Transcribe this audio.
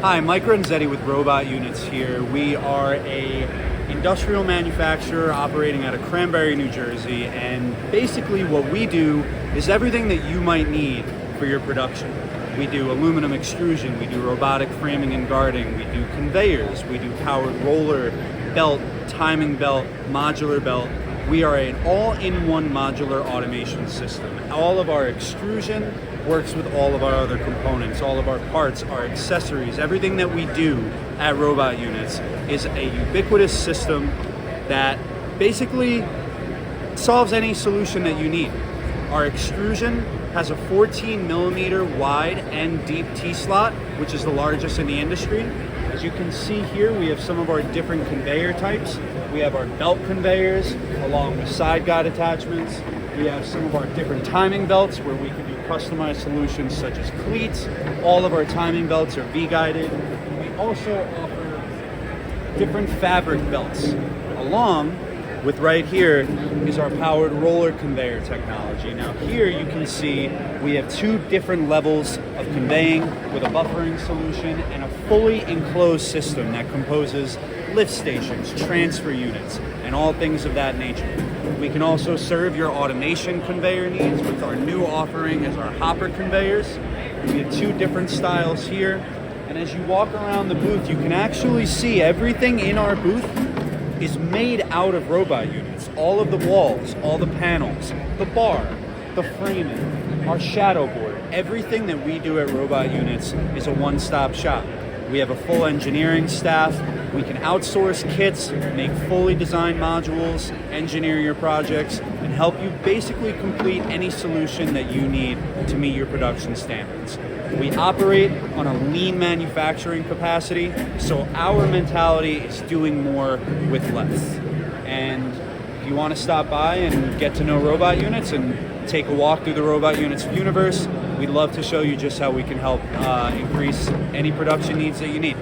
Hi, Mike Renzetti with Robot Units here. We are a industrial manufacturer operating out of Cranberry, New Jersey, and basically what we do is everything that you might need for your production. We do aluminum extrusion, we do robotic framing and guarding, we do conveyors, we do powered roller, belt, timing belt, modular belt. We are an all-in-one modular automation system. All of our extrusion works with all of our other components, all of our parts, our accessories, everything that we do at Robot Units is a ubiquitous system that basically solves any solution that you need. Our extrusion has a 14 millimeter wide and deep T-slot, which is the largest in the industry. As you can see here, we have some of our different conveyor types. We have our belt conveyors along with side guide attachments. We have some of our different timing belts where we can do customized solutions such as cleats. All of our timing belts are V-guided. We also offer different fabric belts. Along with right here is our powered roller conveyor technology. Now here you can see we have two different levels of conveying with a buffering solution and a fully enclosed system that composes lift stations, transfer units, and all things of that nature. We can also serve your automation conveyor needs with our new offering as our hopper conveyors. We have two different styles here. And as you walk around the booth, you can actually see everything in our booth is made out of Robot Units. All of the walls, all the panels, the bar, the framing, our shadow board, everything that we do at Robot Units is a one-stop shop. We have a full engineering staff. We can outsource kits, make fully designed modules, engineer your projects, and help you basically complete any solution that you need to meet your production standards. We operate on a lean manufacturing capacity, so our mentality is doing more with less. And if you want to stop by and get to know Robot Units and take a walk through the Robot Units universe, we'd love to show you just how we can help increase any production needs that you need.